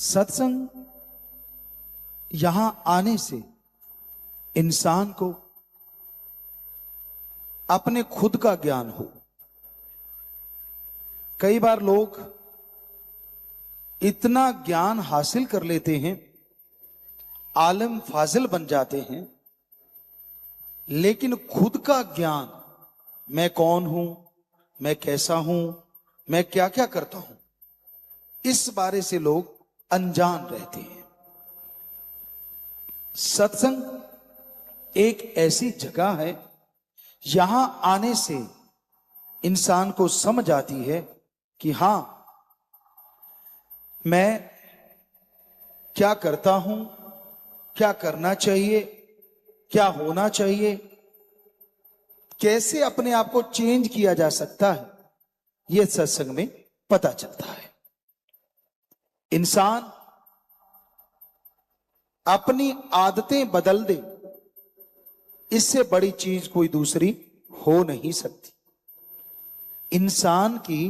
सत्संग यहां आने से इंसान को अपने खुद का ज्ञान हो। कई बार लोग इतना ज्ञान हासिल कर लेते हैं, आलिम फाजिल बन जाते हैं, लेकिन खुद का ज्ञान, मैं कौन हूं, मैं कैसा हूं, मैं क्या क्या करता हूं, इस बारे से लोग अनजान रहते हैं। सत्संग एक ऐसी जगह है, यहां आने से इंसान को समझ आती है कि हां, मैं क्या करता हूं, क्या करना चाहिए, क्या होना चाहिए, कैसे अपने आप को चेंज किया जा सकता है, यह सत्संग में पता चलता है। इंसान अपनी आदतें बदल दे, इससे बड़ी चीज कोई दूसरी हो नहीं सकती। इंसान की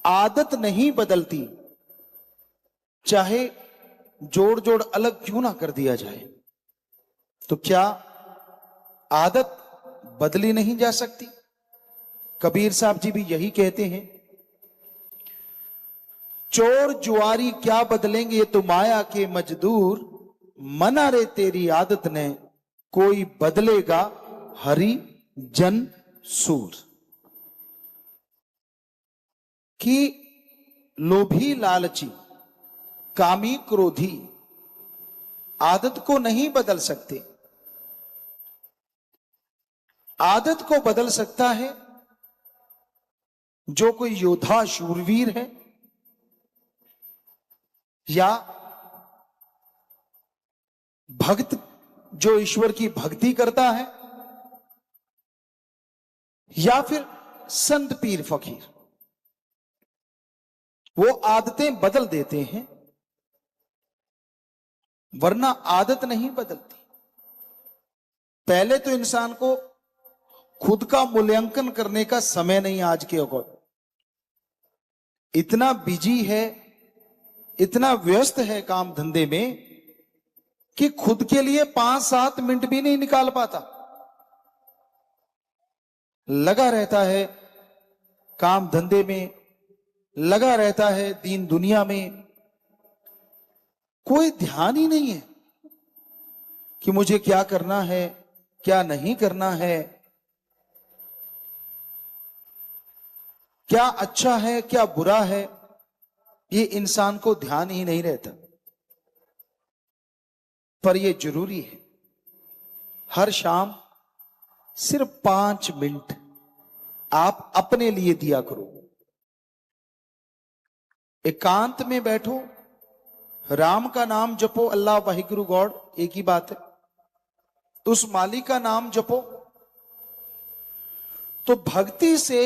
आदत नहीं बदलती, चाहे जोड़ जोड़ अलग क्यों ना कर दिया जाए, तो क्या आदत बदली नहीं जा सकती? कबीर साहब जी भी यही कहते हैं, चोर जुआरी क्या बदलेंगे, ये तो माया के मजदूर, मना रे तेरी आदत ने कोई बदलेगा हरि जन सूर। कि लोभी लालची कामी क्रोधी आदत को नहीं बदल सकते। आदत को बदल सकता है जो कोई योद्धा शूरवीर है, या भक्त जो ईश्वर की भक्ति करता है, या फिर संत पीर फकीर, वो आदतें बदल देते हैं, वरना आदत नहीं बदलती। पहले तो इंसान को खुद का मूल्यांकन करने का समय नहीं। आज के अकॉर्डिंग इतना बिजी है, इतना व्यस्त है काम धंधे में, कि खुद के लिए 5-7 मिनट भी नहीं निकाल पाता। लगा रहता है काम धंधे में, लगा रहता है दीन दुनिया में, कोई ध्यान ही नहीं है कि मुझे क्या करना है, क्या नहीं करना है, क्या अच्छा है, क्या बुरा है, ये इंसान को ध्यान ही नहीं रहता। पर यह जरूरी है, हर शाम सिर्फ 5 मिनट आप अपने लिए दिया करो। एकांत में बैठो, राम का नाम जपो, अल्लाह वाहिगुरु गॉड एक ही बात है, उस मालिक का नाम जपो, तो भक्ति से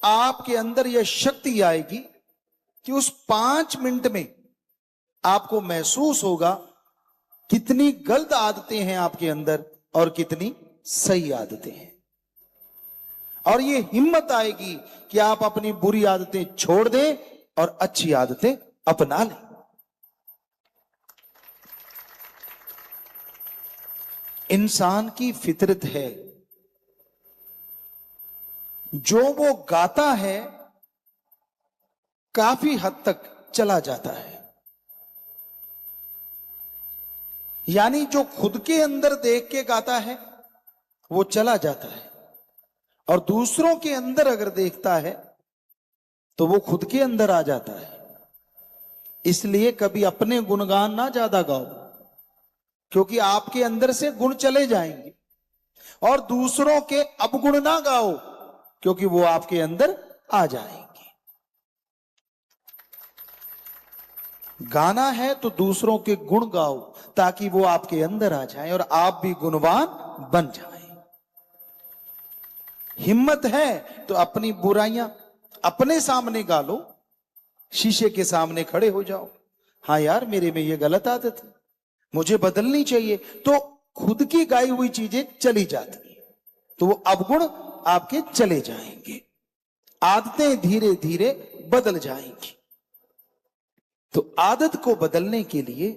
आपके अंदर यह शक्ति आएगी कि उस 5 मिनट में आपको महसूस होगा कितनी गलत आदतें हैं आपके अंदर और कितनी सही आदतें हैं। और यह हिम्मत आएगी कि आप अपनी बुरी आदतें छोड़ दें और अच्छी आदतें अपना लें। इंसान की फितरत है, जो वो गाता है काफी हद तक चला जाता है। यानी जो खुद के अंदर देख के गाता है वो चला जाता है, और दूसरों के अंदर अगर देखता है तो वो खुद के अंदर आ जाता है। इसलिए कभी अपने गुणगान ना ज्यादा गाओ, क्योंकि आपके अंदर से गुण चले जाएंगे, और दूसरों के अवगुण ना गाओ, क्योंकि वो आपके अंदर आ जाएंगे। गाना है तो दूसरों के गुण गाओ, ताकि वो आपके अंदर आ जाए और आप भी गुणवान बन जाएं। हिम्मत है तो अपनी बुराइयां अपने सामने गा लो, शीशे के सामने खड़े हो जाओ, हाँ यार मेरे में ये गलत आदत है, मुझे बदलनी चाहिए, तो खुद की गाई हुई चीजें चली जाती है, तो वो अवगुण आपके चले जाएंगे, आदतें धीरे धीरे बदल जाएंगी। आदत को बदलने के लिए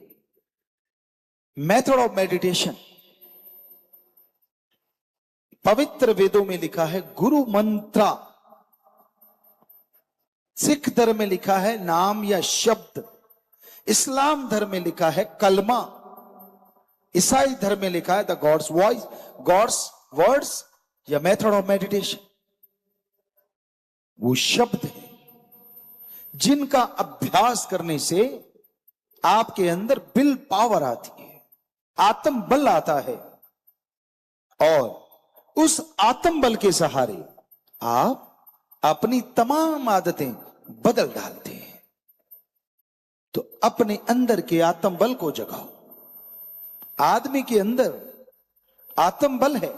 मेथड ऑफ मेडिटेशन, पवित्र वेदों में लिखा है गुरु मंत्रा, सिख धर्म में लिखा है नाम या शब्द, इस्लाम धर्म में लिखा है कलमा, ईसाई धर्म में लिखा है the God's voice, God's words या मेथड ऑफ मेडिटेशन। वो शब्द है जिनका अभ्यास करने से आपके अंदर विल पावर आती है, आत्म बल आता है, और उस आत्म बल के सहारे आप अपनी तमाम आदतें बदल डालते हैं। तो अपने अंदर के आत्म बल को जगाओ। आदमी के अंदर आत्म बल है,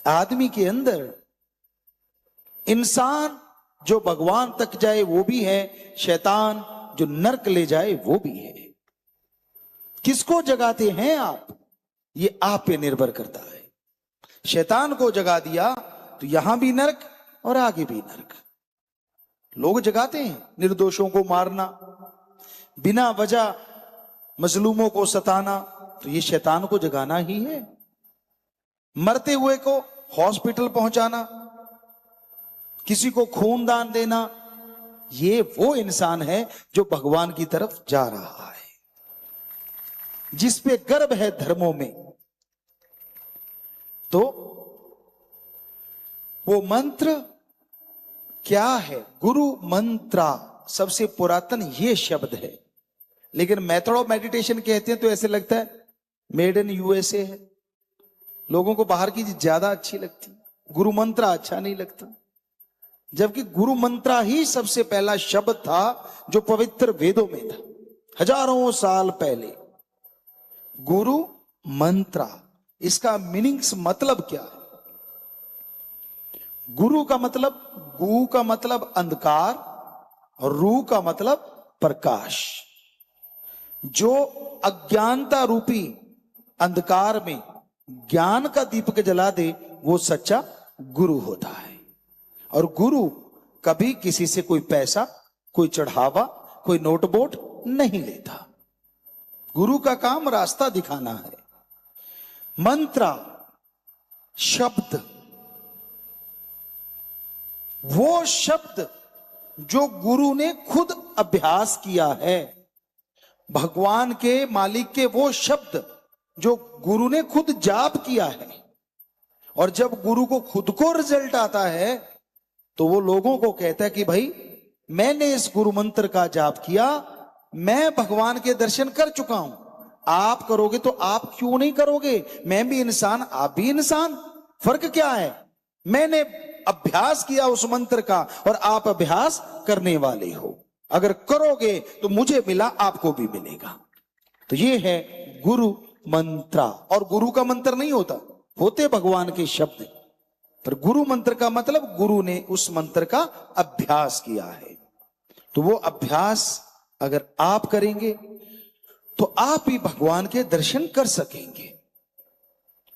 आदमी के अंदर इंसान जो भगवान तक जाए वो भी है, शैतान जो नरक ले जाए वो भी है। किसको जगाते हैं आप, ये आप पे निर्भर करता है। शैतान को जगा दिया तो यहां भी नरक और आगे भी नरक। लोग जगाते हैं निर्दोषों को मारना, बिना वजह मजलूमों को सताना, तो ये शैतान को जगाना ही है। मरते हुए को हॉस्पिटल पहुंचाना, किसी को खून दान देना, ये वो इंसान है जो भगवान की तरफ जा रहा है, जिस पे गर्व है धर्मों में। तो वो मंत्र क्या है? गुरु मंत्रा, सबसे पुरातन ये शब्द है। लेकिन मेथड ऑफ मेडिटेशन कहते हैं तो ऐसे लगता है मेड इन यूएसए है, लोगों को बाहर की चीज ज्यादा अच्छी लगती, गुरु मंत्रा अच्छा नहीं लगता। जबकि गुरु मंत्रा ही सबसे पहला शब्द था जो पवित्र वेदों में था, हजारों साल पहले। गुरु मंत्रा, इसका मीनिंग्स मतलब क्या है? गुरु का मतलब, गु का मतलब अंधकार और रू का मतलब प्रकाश। जो अज्ञानता रूपी अंधकार में ज्ञान का दीपक जला दे वो सच्चा गुरु होता है। और गुरु कभी किसी से कोई पैसा, कोई चढ़ावा, कोई नोटबोट नहीं लेता। गुरु का काम रास्ता दिखाना है। मंत्रा शब्द, वो शब्द जो गुरु ने खुद अभ्यास किया है, भगवान के मालिक के वो शब्द जो गुरु ने खुद जाप किया है। और जब गुरु को खुद को रिजल्ट आता है तो वो लोगों को कहता है कि भाई मैंने इस गुरु मंत्र का जाप किया, मैं भगवान के दर्शन कर चुका हूं, आप करोगे तो आप क्यों नहीं करोगे? मैं भी इंसान, आप भी इंसान, फर्क क्या है? मैंने अभ्यास किया उस मंत्र का और आप अभ्यास करने वाले हो, अगर करोगे तो मुझे मिला, आपको भी मिलेगा। तो ये है गुरु मंत्रा। और गुरु का मंत्र नहीं होता, होते भगवान के शब्द, पर गुरु मंत्र का मतलब गुरु ने उस मंत्र का अभ्यास किया है। तो वो अभ्यास अगर आप करेंगे तो आप भी भगवान के दर्शन कर सकेंगे,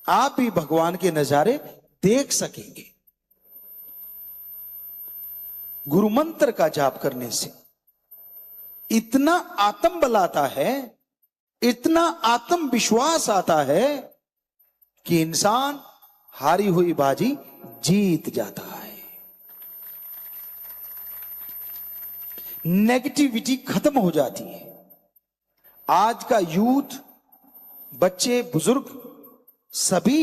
आप भी भगवान के नजारे देख सकेंगे। गुरु मंत्र का जाप करने से इतना आत्म बल आता है, इतना आत्मविश्वास आता है कि इंसान हारी हुई बाजी जीत जाता है। नेगेटिविटी खत्म हो जाती है। आज का यूथ, बच्चे, बुजुर्ग सभी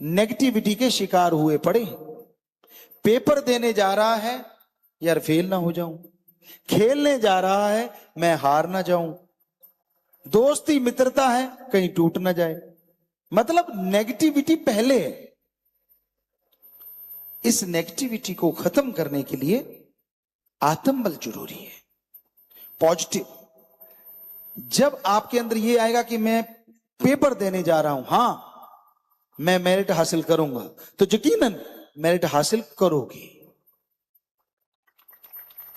नेगेटिविटी के शिकार हुए पड़े हैं। पेपर देने जा रहा है, यार फेल ना हो जाऊं, खेलने जा रहा है, मैं हार ना जाऊं, दोस्ती मित्रता है कहीं टूट ना जाए। मतलब नेगेटिविटी पहले है। इस नेगेटिविटी को खत्म करने के लिए आत्मबल जरूरी है, पॉजिटिव। जब आपके अंदर ये आएगा कि मैं पेपर देने जा रहा हूं, हां मैं मेरिट हासिल करूंगा, तो यकीनन मेरिट हासिल करोगे।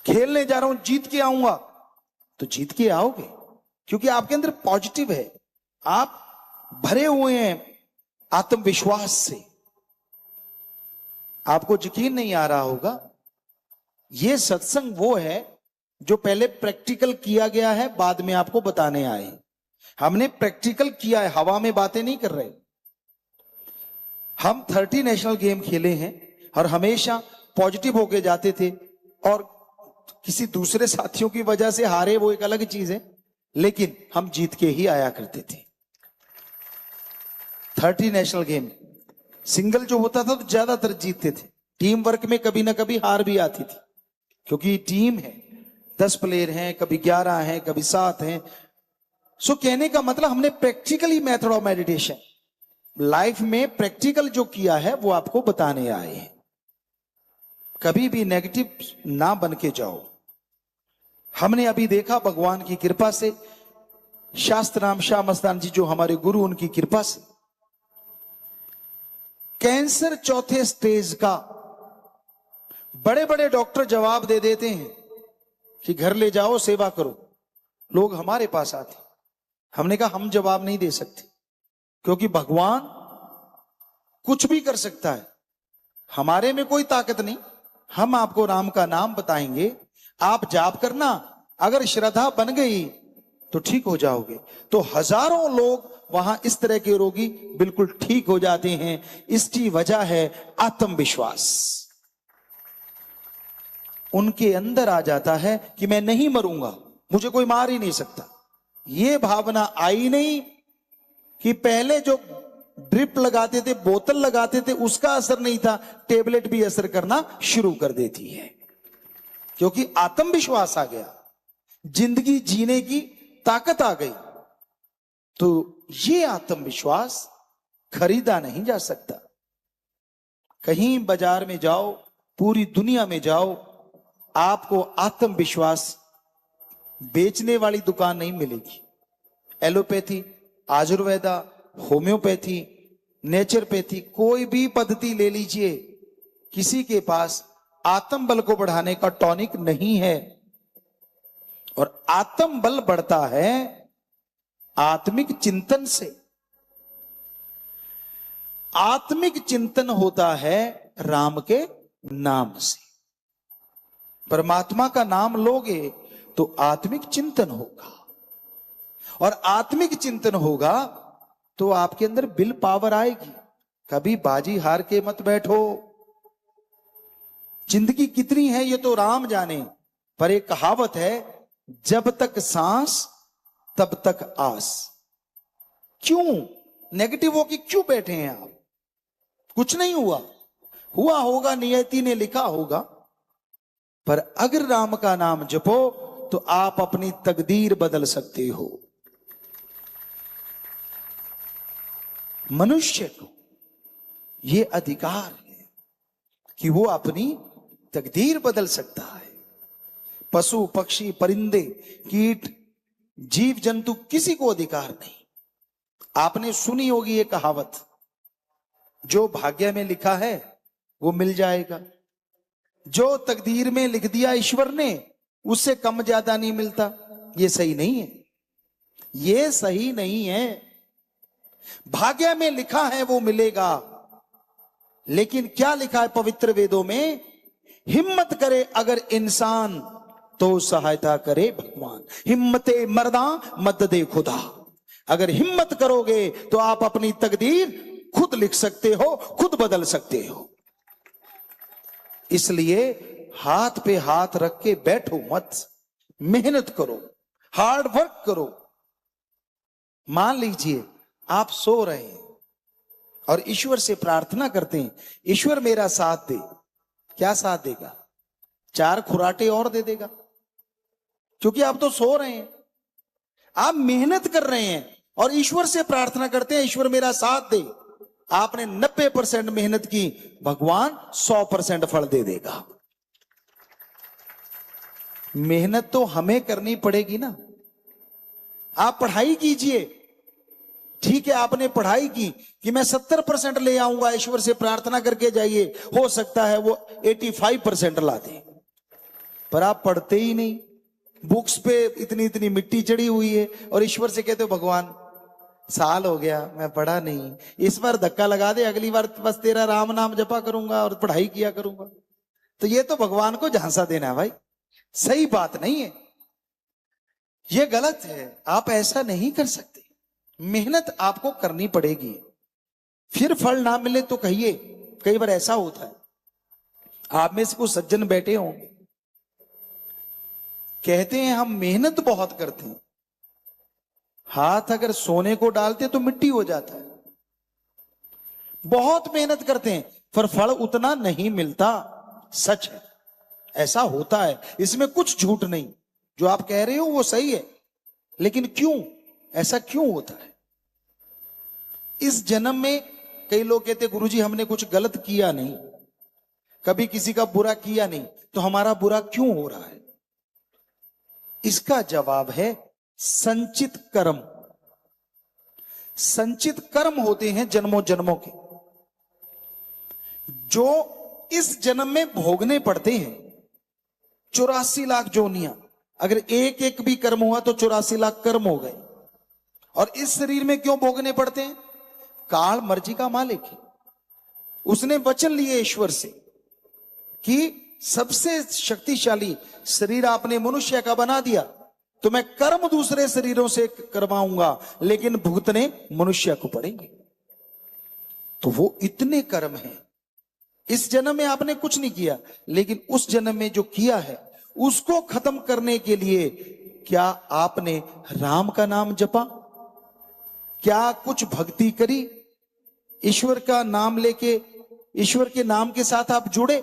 खेलने जा रहा हूं, जीत के आऊंगा, तो जीत के आओगे, क्योंकि आपके अंदर पॉजिटिव है, आप भरे हुए हैं आत्मविश्वास से। आपको यकीन नहीं आ रहा होगा, यह सत्संग वो है जो पहले प्रैक्टिकल किया गया है, बाद में आपको बताने आए। हमने प्रैक्टिकल किया है, हवा में बातें नहीं कर रहे। हम 30 नेशनल गेम खेले हैं और हमेशा पॉजिटिव होके जाते थे, और किसी दूसरे साथियों की वजह से हारे वो एक अलग चीज है, लेकिन हम जीत के ही आया करते थे। 30 नेशनल गेम सिंगल जो होता था तो ज्यादातर जीतते थे, टीम वर्क में कभी ना कभी हार भी आती थी, क्योंकि टीम है, 10 प्लेयर हैं, कभी 11 हैं, कभी 7 हैं। सो कहने का मतलब हमने practically method of meditation life में प्रैक्टिकल जो किया है वो आपको बताने आए हैं। कभी भी नेगेटिव ना बन के जाओ। हमने अभी देखा भगवान की कृपा से, शास्त्र राम शाह मस्तान जी जो हमारे गुरु, उनकी कृपा से कैंसर 4थे स्टेज का बड़े बड़े डॉक्टर जवाब दे देते हैं कि घर ले जाओ, सेवा करो। लोग हमारे पास आते, हमने कहा हम जवाब नहीं दे सकते, क्योंकि भगवान कुछ भी कर सकता है, हमारे में कोई ताकत नहीं। हम आपको राम का नाम बताएंगे, आप जाप करना, अगर श्रद्धा बन गई तो ठीक हो जाओगे। तो हजारों लोग वहां इस तरह के रोगी बिल्कुल ठीक हो जाते हैं। इसकी वजह है आत्मविश्वास। उनके अंदर आ जाता है कि मैं नहीं मरूंगा, मुझे कोई मार ही नहीं सकता। ये भावना आई नहीं कि पहले जो ड्रिप लगाते थे, बोतल लगाते थे, उसका असर नहीं था, टेबलेट भी असर करना शुरू कर देती है, क्योंकि आत्मविश्वास आ गया, जिंदगी जीने की ताकत आ गई। तो ये आत्मविश्वास खरीदा नहीं जा सकता। कहीं बाजार में जाओ, पूरी दुनिया में जाओ, आपको आत्मविश्वास बेचने वाली दुकान नहीं मिलेगी। एलोपैथी, आयुर्वेदा, होम्योपैथी, नेचरपैथी, कोई भी पद्धति ले लीजिए, किसी के पास आत्म बल को बढ़ाने का टॉनिक नहीं है। और आत्म बल बढ़ता है आत्मिक चिंतन से। आत्मिक चिंतन होता है राम के नाम से। परमात्मा का नाम लोगे तो आत्मिक चिंतन होगा, और आत्मिक चिंतन होगा तो आपके अंदर विल पावर आएगी। कभी बाजी हार के मत बैठो। जिंदगी कितनी है ये तो राम जाने, पर एक कहावत है, जब तक सांस तब तक आस। क्यों नेगेटिव हो कि क्यों बैठे हैं आप? कुछ नहीं हुआ, हुआ होगा, नियति ने लिखा होगा। पर अगर राम का नाम जपो तो आप अपनी तकदीर बदल सकते हो। मनुष्य को यह अधिकार है कि वो अपनी तकदीर बदल सकता है। पशु पक्षी परिंदे कीट जीव जंतु किसी को अधिकार नहीं। आपने सुनी होगी ये कहावत, जो भाग्य में लिखा है वो मिल जाएगा, जो तकदीर में लिख दिया ईश्वर ने उससे कम ज्यादा नहीं मिलता। ये सही नहीं है, ये सही नहीं है। भाग्य में लिखा है वो मिलेगा, लेकिन क्या लिखा है पवित्र वेदों में? हिम्मत करे अगर इंसान तो सहायता करे भगवान। हिम्मते मर्दा मदद दे खुदा। अगर हिम्मत करोगे तो आप अपनी तकदीर खुद लिख सकते हो, खुद बदल सकते हो। इसलिए हाथ पे हाथ रख के बैठो मत, मेहनत करो, हार्ड वर्क करो। मान लीजिए आप सो रहे हैं और ईश्वर से प्रार्थना करते हैं, ईश्वर मेरा साथ दे। क्या साथ देगा? 4 खुराटे और दे देगा, क्योंकि आप तो सो रहे हैं। आप मेहनत कर रहे हैं और ईश्वर से प्रार्थना करते हैं, ईश्वर मेरा साथ दे। आपने 90% मेहनत की, भगवान 100% फल दे देगा। मेहनत तो हमें करनी पड़ेगी ना। आप पढ़ाई कीजिए, ठीक है, आपने पढ़ाई की कि मैं 70% ले आऊंगा, ईश्वर से प्रार्थना करके जाइए, हो सकता है वो 85% ला दे, पर आप पढ़ते ही नहीं। बुक्स पे इतनी इतनी मिट्टी चढ़ी हुई है और ईश्वर से कहते हो भगवान साल हो गया मैं पढ़ा नहीं, इस बार धक्का लगा दे, अगली बार बस तेरा राम नाम जपा करूंगा और पढ़ाई किया करूंगा। तो ये तो भगवान को झांसा देना है भाई। सही बात नहीं है, यह गलत है। आप ऐसा नहीं कर सकते, मेहनत आपको करनी पड़ेगी। फिर फल ना मिले तो कहिए, कई बार ऐसा होता है, आप में से कुछ सज्जन बैठे होंगे, कहते हैं हम मेहनत बहुत करते हैं, हाथ अगर सोने को डालते तो मिट्टी हो जाता है। बहुत मेहनत करते हैं पर फल उतना नहीं मिलता। सच है, ऐसा होता है, इसमें कुछ झूठ नहीं। जो आप कह रहे हो वो सही है, लेकिन क्यों ऐसा क्यों होता है? इस जन्म में कई लोग कहते गुरुजी हमने कुछ गलत किया नहीं, कभी किसी का बुरा किया नहीं, तो हमारा बुरा क्यों हो रहा है? इसका जवाब है संचित कर्म। संचित कर्म होते हैं जन्मों जन्मों के, जो इस जन्म में भोगने पड़ते हैं। 84 लाख जोनियां, अगर एक एक भी कर्म हुआ तो 84 लाख कर्म हो गए। और इस शरीर में क्यों भोगने पड़ते हैं? काल मर्जी का मालिक है, उसने वचन लिए ईश्वर से कि सबसे शक्तिशाली शरीर आपने मनुष्य का बना दिया, तो मैं कर्म दूसरे शरीरों से करवाऊंगा, लेकिन भुगतने मनुष्य को पड़ेंगे। तो वो इतने कर्म हैं, इस जन्म में आपने कुछ नहीं किया, लेकिन उस जन्म में जो किया है उसको खत्म करने के लिए क्या आपने राम का नाम जपा? क्या कुछ भक्ति करी? ईश्वर का नाम लेके, ईश्वर के नाम के साथ आप जुड़े?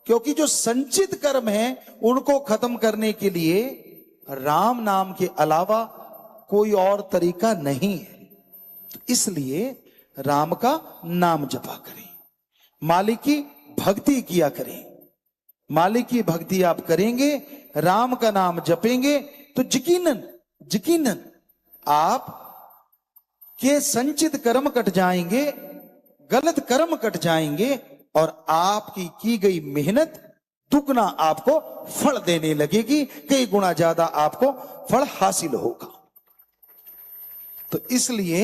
क्योंकि जो संचित कर्म है उनको खत्म करने के लिए राम नाम के अलावा कोई और तरीका नहीं है। तो इसलिए राम का नाम जपा करें, मालिक की भक्ति किया करें। मालिक की भक्ति आप करेंगे, राम का नाम जपेंगे, तो यकीनन यकीनन आप के संचित कर्म कट जाएंगे, गलत कर्म कट जाएंगे, और आपकी की गई मेहनत दुगना आपको फल देने लगेगी, कई गुना ज्यादा आपको फल हासिल होगा। तो इसलिए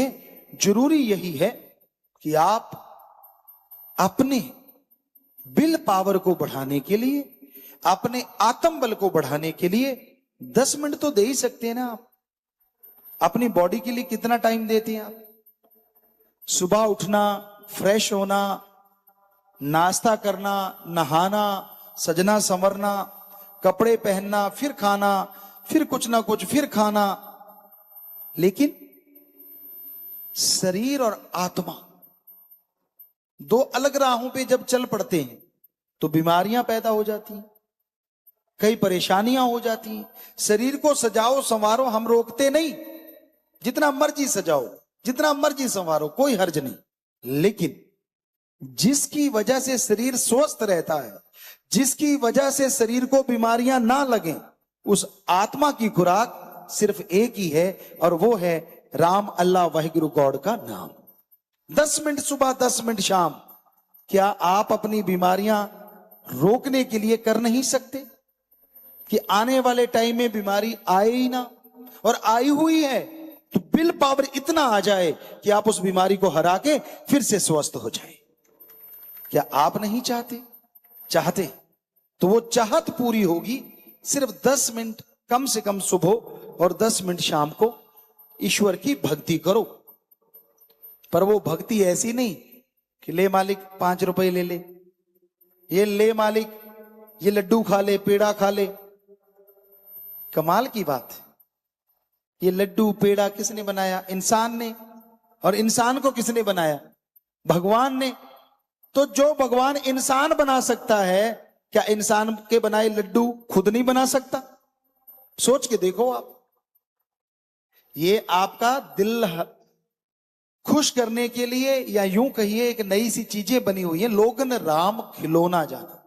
जरूरी यही है कि आप अपने विल पावर को बढ़ाने के लिए, अपने आत्म बल को बढ़ाने के लिए 10 मिनट तो दे ही सकते हैं ना। आप अपनी बॉडी के लिए कितना टाइम देते हैं? आप सुबह उठना, फ्रेश होना, नाश्ता करना, नहाना, सजना संवरना, कपड़े पहनना, फिर खाना, फिर कुछ ना कुछ, फिर खाना। लेकिन शरीर और आत्मा दो अलग राहों पे जब चल पड़ते हैं तो बीमारियां पैदा हो जाती हैं, कई परेशानियां हो जाती हैं। शरीर को सजाओ संवारो, हम रोकते नहीं, जितना मर्जी सजाओ, जितना मर्जी संवारो, कोई हर्ज नहीं। लेकिन जिसकी वजह से शरीर स्वस्थ रहता है, जिसकी वजह से शरीर को बीमारियां ना लगें, उस आत्मा की खुराक सिर्फ एक ही है, और वो है राम अल्लाह वाहिगुरु गॉड का नाम। 10 मिनट सुबह, 10 मिनट शाम। क्या आप अपनी बीमारियां रोकने के लिए कर नहीं सकते कि आने वाले टाइम में बीमारी आए ही ना? और आई हुई है तो विल पावर इतना आ जाए कि आप उस बीमारी को हरा के फिर से स्वस्थ हो जाए। क्या आप नहीं चाहते? चाहते तो वो चाहत पूरी होगी। सिर्फ 10 मिनट कम से कम सुबह और 10 मिनट शाम को ईश्वर की भक्ति करो। पर वो भक्ति ऐसी नहीं कि ले मालिक 5 रुपए ले ले, ये ले मालिक ये लड्डू खा ले, पेड़ा खा ले। कमाल की बात है, ये लड्डू पेड़ा किसने बनाया? इंसान ने। और इंसान को किसने बनाया? भगवान ने। तो जो भगवान इंसान बना सकता है, क्या इंसान के बनाए लड्डू खुद नहीं बना सकता? सोच के देखो आप। ये आपका दिल खुश करने के लिए, या यूं कहिए एक नई सी चीजें बनी हुई है, लोगन राम खिलौना जाना।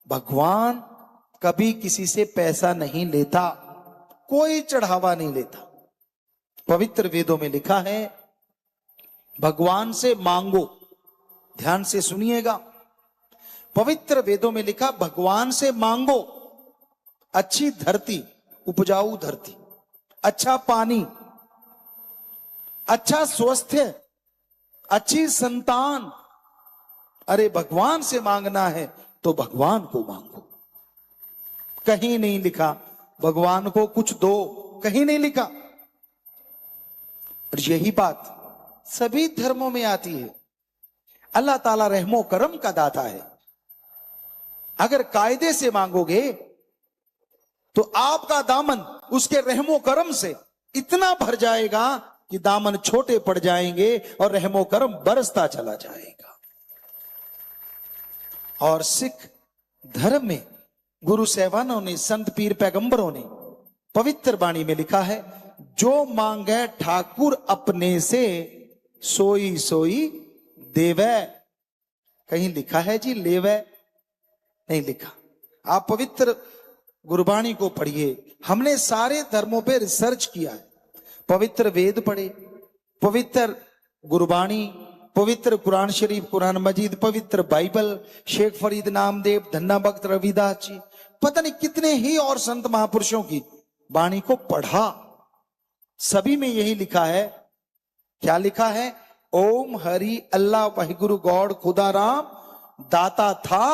भगवान कभी किसी से पैसा नहीं लेता, कोई चढ़ावा नहीं लेता। पवित्र वेदों में लिखा है भगवान से मांगो। ध्यान से सुनिएगा, पवित्र वेदों में लिखा भगवान से मांगो अच्छी धरती, उपजाऊ धरती, अच्छा पानी, अच्छा स्वास्थ्य, अच्छी संतान। अरे भगवान से मांगना है तो भगवान को मांगो। कहीं नहीं लिखा। भगवान को कुछ दो, कहीं नहीं लिखा। और यही बात सभी धर्मों में आती है। अल्लाह ताला रहमो करम का दाता है। अगर कायदे से मांगोगे तो आपका दामन उसके रहमो करम से इतना भर जाएगा कि दामन छोटे पड़ जाएंगे और रहमो करम बरसता चला जाएगा। और सिख धर्म में गुरु साहबानों ने, संत पीर पैगंबरों ने पवित्र वाणी में लिखा है, जो मांगे ठाकुर अपने से सोई सोई देवै। कहीं लिखा है जी लेवै? नहीं लिखा। आप पवित्र गुरबाणी को पढ़िए। हमने सारे धर्मों पे रिसर्च किया है। पवित्र वेद पढ़े, पवित्र गुरबाणी, पवित्र कुरान शरीफ, कुरान मजीद, पवित्र बाइबल, शेख फरीद नामदेव, धन्ना भक्त रविदास जी, पता नहीं कितने ही और संत महापुरुषों की वाणी को पढ़ा। सभी में यही लिखा है। क्या लिखा है? ओम हरि अल्लाह वाहिगुरु गॉड खुदा राम, दाता था,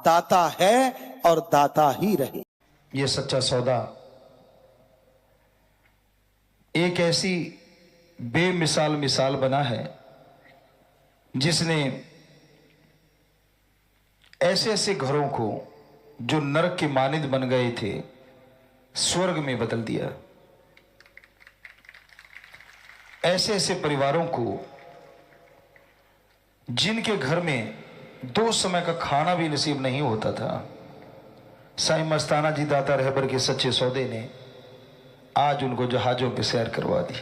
दाता है और दाता ही रहे। ये सच्चा सौदा एक ऐसी बेमिसाल मिसाल बना है जिसने ऐसे ऐसे घरों को जो नरक के मानिंद बन गए थे स्वर्ग में बदल दिया। ऐसे ऐसे परिवारों को जिनके घर में 2 समय का खाना भी नसीब नहीं होता था, साईं मस्ताना जी दाता रहबर के सच्चे सौदे ने आज उनको जहाजों पे सैर करवा दी।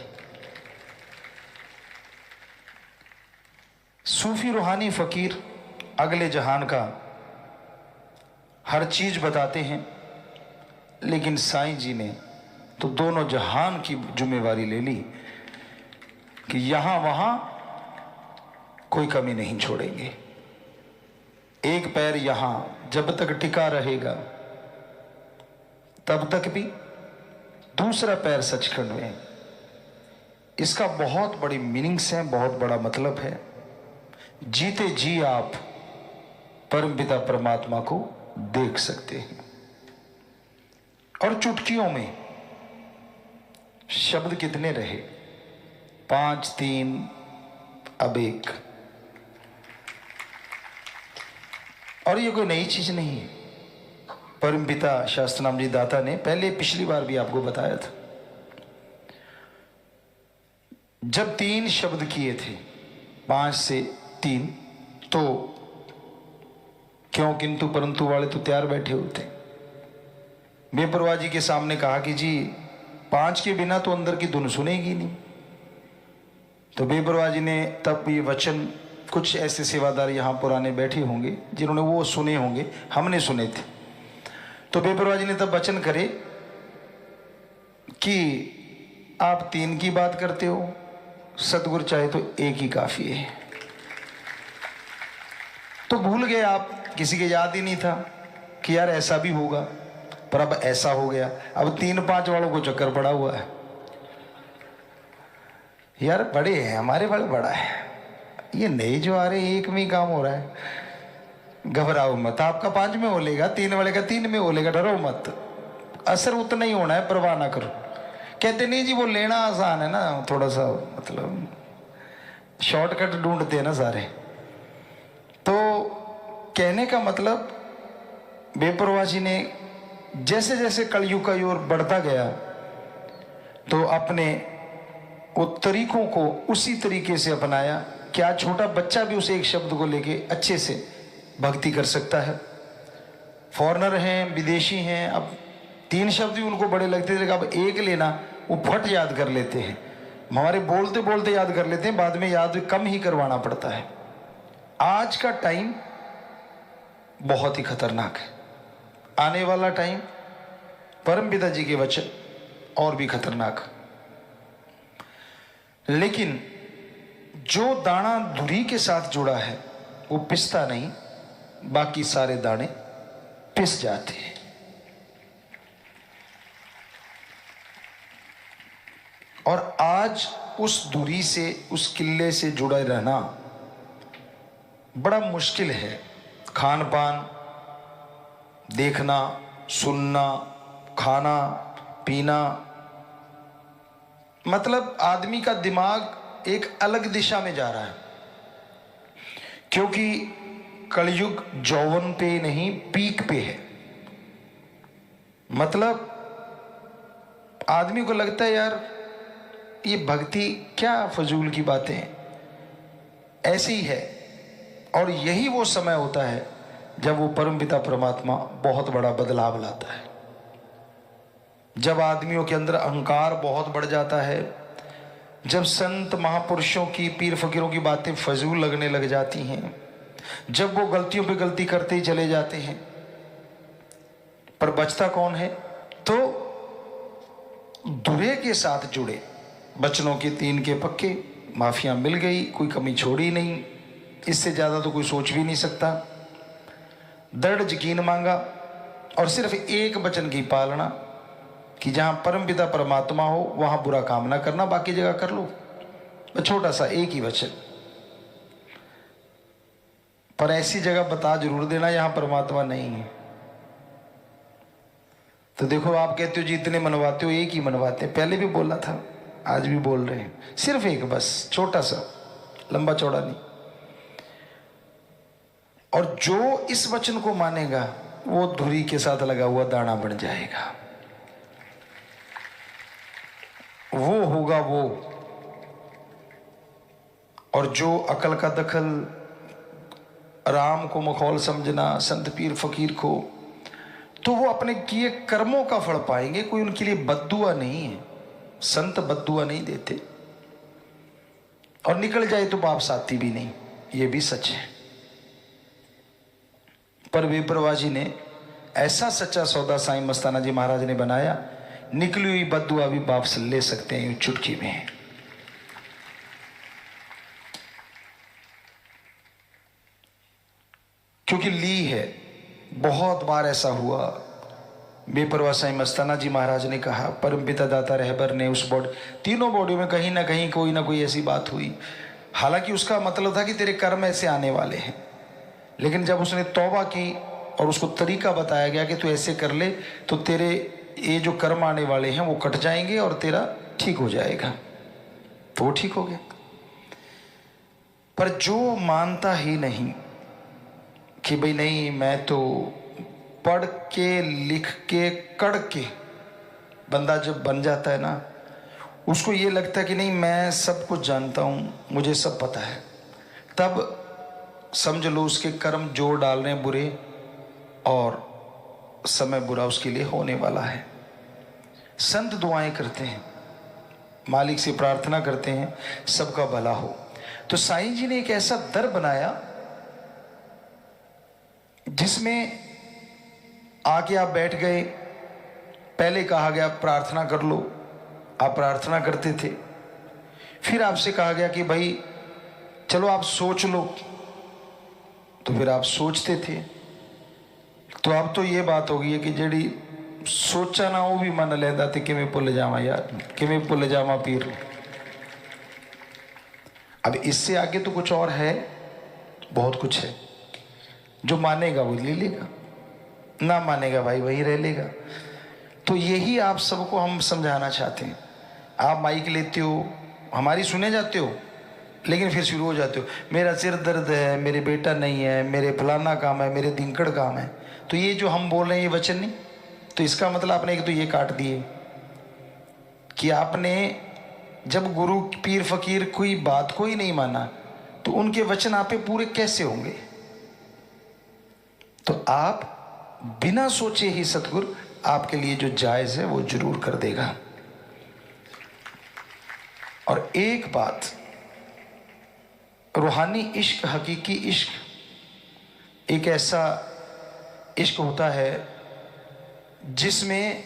सूफी रूहानी फकीर अगले जहान का हर चीज बताते हैं, लेकिन साईं जी ने तो दोनों जहान की जिम्मेवारी ले ली कि यहां वहां कोई कमी नहीं छोड़ेंगे। एक पैर यहां जब तक टिका रहेगा तब तक भी, दूसरा पैर सचखंड में। इसका बहुत बड़ी मीनिंग्स है, बहुत बड़ा मतलब है। जीते जी आप परमपिता परमात्मा को देख सकते हैं। और चुटकियों में शब्द कितने रहे? 5, 3, अब 1। और ये कोई नई चीज नहीं है। परमपिता शास्त्रनाम जी दाता ने पहले पिछली बार भी आपको बताया था, जब 3 शब्द किए थे 5 से 3, तो क्यों किंतु परंतु वाले तो तैयार बैठे होते। बेपरवाह जी के सामने कहा कि जी 5 के बिना तो अंदर की धुन सुनेगी नहीं। तो बेपरवाह जी ने तब ये वचन, कुछ ऐसे सेवादार यहाँ पुराने बैठे होंगे जिन्होंने वो सुने होंगे, हमने सुने थे। तो बेपरवाह जी ने तब वचन करे कि आप 3 की बात करते हो, सतगुरु चाहे तो 1 ही काफी है। तो भूल गए आप, किसी के याद ही नहीं था कि यार ऐसा भी होगा, पर अब ऐसा हो गया। अब 3-5 वालों को चक्कर पड़ा हुआ है। यार बड़े हैं हमारे, बड़े बड़ा है, ये नए जो आ रहे 1 में ही काम हो रहा है। घबराओ मत, आपका 5 में हो लेगा, 3 वाले का 3 में हो लेगा, डरो मत, असर उतना ही होना है, परवाह ना करो। कहते नहीं जी वो लेना आसान है ना, थोड़ा सा मतलब शॉर्टकट ढूंढते हैं ना सारे। तो कहने का मतलब बेपरवाह जी ने जैसे जैसे कलयुग का ओर बढ़ता गया तो अपने वो तरीकों को उसी तरीके से अपनाया। क्या छोटा बच्चा भी उस 1 शब्द को लेके अच्छे से भक्ति कर सकता है? फॉरेनर हैं, विदेशी हैं, अब 3 शब्द भी उनको बड़े लगते थे, अब 1 लेना वो फट याद कर लेते हैं। हमारे बोलते बोलते याद कर लेते हैं, बाद में याद कम ही करवाना पड़ता है। आज का टाइम बहुत ही खतरनाक है, आने वाला टाइम परमपिता जी के वचन और भी खतरनाक। लेकिन जो दाना धुरी के साथ जुड़ा है वो पिसता नहीं, बाकी सारे दाने पिस जाते हैं। और आज उस दूरी से, उस किले से जुड़े रहना बड़ा मुश्किल है। खान पान देखना, सुनना, खाना पीना, मतलब आदमी का दिमाग एक अलग दिशा में जा रहा है, क्योंकि कलयुग यौवन पे नहीं पीक पे है। मतलब आदमी को लगता है यार ये भक्ति क्या फजूल की बातें हैं, ऐसी ही है। और यही वो समय होता है जब वो परमपिता परमात्मा बहुत बड़ा बदलाव लाता है, जब आदमियों के अंदर अहंकार बहुत बढ़ जाता है, जब संत महापुरुषों की, पीर फकीरों की बातें फजूल लगने लग जाती हैं, जब वो गलतियों पे गलती करते ही चले जाते हैं, पर बचता कौन है? तो दूल्हे के साथ जुड़े, बचनों के 3 के पक्के, माफिया मिल गई, कोई कमी छोड़ी नहीं, इससे ज्यादा तो कोई सोच भी नहीं सकता। दृढ़ यकीन मांगा और सिर्फ एक वचन की पालना कि जहां परमपिता परमात्मा हो वहां बुरा काम ना करना, बाकी जगह कर लो। छोटा सा एक ही वचन, पर ऐसी जगह बता जरूर देना जहां परमात्मा नहीं है। तो देखो आप कहते हो जी इतने मनवाते हो, एक ही मनवाते हैं, पहले भी बोला था, आज भी बोल रहे हैं, सिर्फ एक, बस छोटा सा, लंबा चौड़ा नहीं। और जो इस वचन को मानेगा वो धुरी के साथ लगा हुआ दाना बन जाएगा, वो होगा वो। और जो अकल का दखल, राम को मखौल समझना, संत पीर फकीर को, तो वो अपने किए कर्मों का फल पाएंगे, कोई उनके लिए बद्दुआ नहीं है। संत बद्दुआ नहीं देते, और निकल जाए तो बाप साथी भी नहीं, ये भी सच है। पर बेपरवाह जी ने ऐसा सच्चा सौदा साईं मस्ताना जी महाराज ने बनाया, निकली हुई बद्दुआ भी बाप से ले सकते हैं यूं चुटकी में। क्योंकि ली है, बहुत बार ऐसा हुआ। बेपरवाह साईं मस्ताना जी महाराज ने कहा, परमपिता दाता रहबर ने उस बॉडी, तीनों बॉडी में कहीं ना कहीं कोई ना कोई ऐसी बात हुई। हालांकि उसका मतलब था कि तेरे कर्म ऐसे आने वाले हैं, लेकिन जब उसने तौबा की और उसको तरीका बताया गया कि तू ऐसे कर ले तो तेरे ये जो कर्म आने वाले हैं वो कट जाएंगे और तेरा ठीक हो जाएगा, तो वो ठीक हो गया। पर जो मानता ही नहीं कि भाई नहीं, मैं तो पढ़ के लिख के कड़ के, बंदा जब बन जाता है ना, उसको ये लगता है कि नहीं मैं सब कुछ जानता हूँ, मुझे सब पता है, तब समझ लो उसके कर्म जोर डाल रहे हैं बुरे, और समय बुरा उसके लिए होने वाला है। संत दुआएं करते हैं, मालिक से प्रार्थना करते हैं सबका भला हो। तो साईं जी ने एक ऐसा दर बनाया जिसमें आके आप बैठ गए, पहले कहा गया प्रार्थना कर लो, आप प्रार्थना करते थे, फिर आपसे कहा गया कि भाई चलो आप सोच लो, तो फिर आप सोचते थे। तो अब तो ये बात हो गई है कि जेड़ी सोचा ना वो भी मन लेता थे कि मैं भुल जावा यार, कि मैं भुल जावा पीर। अब इससे आगे तो कुछ और है, बहुत कुछ है। जो मानेगा वो ले लेगा, ना मानेगा भाई वही रह लेगा। तो यही आप सबको हम समझाना चाहते हैं। आप माइक लेते हो, हमारी सुने जाते हो, लेकिन फिर शुरू हो जाते हो, मेरा सिर दर्द है, मेरे बेटा नहीं है, मेरे फलाना काम है, मेरे दिनकड़ काम है। तो ये जो हम बोल रहे हैं ये वचन नहीं, तो इसका मतलब आपने एक तो ये काट दिए कि आपने जब गुरु पीर फकीर कोई बात को ही नहीं माना तो उनके वचन आप पे पूरे कैसे होंगे। तो आप बिना सोचे ही सतगुरु आपके लिए जो जायज है वो जरूर कर देगा। और एक बात, रूहानी इश्क, हकीकी इश्क एक ऐसा इश्क होता है जिसमें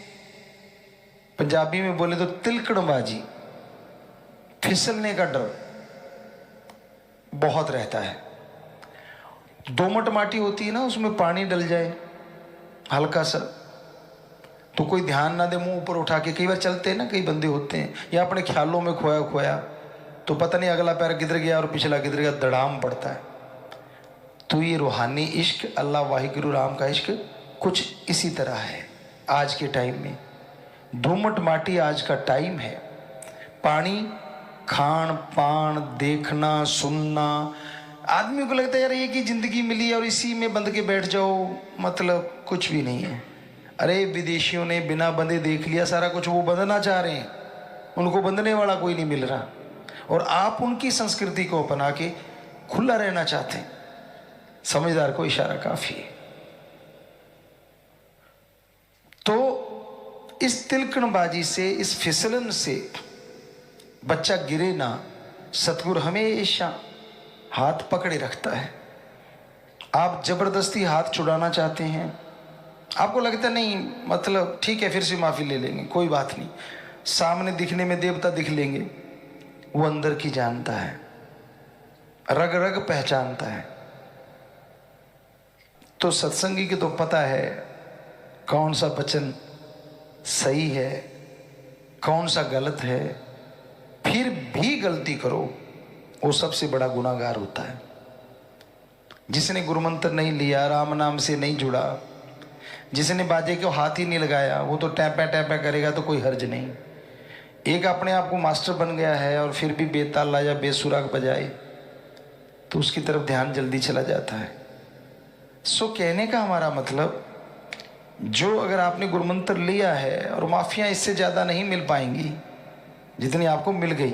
पंजाबी में बोले तो तिलकड़बाजी, फिसलने का डर बहुत रहता है। दोमट माटी होती है ना, उसमें पानी डल जाए हल्का सा तो कोई ध्यान ना दे, मुंह ऊपर उठा के, कई बार चलते हैं ना, कई बंदे होते हैं या अपने ख्यालों में खोया खोया, तो पता नहीं अगला पैर किधर गया और पिछला किधर गया, दड़ाम पड़ता है। तो ये रूहानी इश्क, अल्लाह वाहिगुरु राम का इश्क कुछ इसी तरह है। आज के टाइम में। दोमट माटी आज का टाइम है। पानी, खान पान, देखना, सुनना, आदमी को लगता है यार एक ही जिंदगी मिली है और इसी में बंध के बैठ जाओ, मतलब कुछ भी नहीं है। अरे विदेशियों ने बिना बंधे देख लिया सारा कुछ, वो बंधना चाह रहे हैं, उनको बंधने वाला कोई नहीं मिल रहा, और आप उनकी संस्कृति को अपना के खुला रहना चाहते हैं। समझदार को इशारा काफी है। तो इस तिलकणबाजी से, इस फिसलन से बच्चा गिरे ना, सतगुरु हमेशा हाथ पकड़े रखता है। आप जबरदस्ती हाथ छुड़ाना चाहते हैं, आपको लगता नहीं मतलब ठीक है फिर से माफी ले लेंगे, कोई बात नहीं, सामने दिखने में देवता दिख लेंगे, वो अंदर की जानता है, रग रग पहचानता है। तो सत्संगी के तो पता है कौन सा वचन सही है, कौन सा गलत है। फिर भी गलती करो, वो सबसे बड़ा गुनाहगार होता है। जिसने गुरुमंत्र नहीं लिया, राम नाम से नहीं जुड़ा, जिसने बाजे को हाथ ही नहीं लगाया, वो तो टैपा टैपा करेगा तो कोई हर्ज नहीं। एक अपने आप को मास्टर बन गया है और फिर भी बेताल या बेसुराग बजाए तो उसकी तरफ ध्यान जल्दी चला जाता है। सो कहने का हमारा मतलब, जो अगर आपने गुरुमंत्र लिया है और माफियां इससे ज़्यादा नहीं मिल पाएंगी जितनी आपको मिल गई,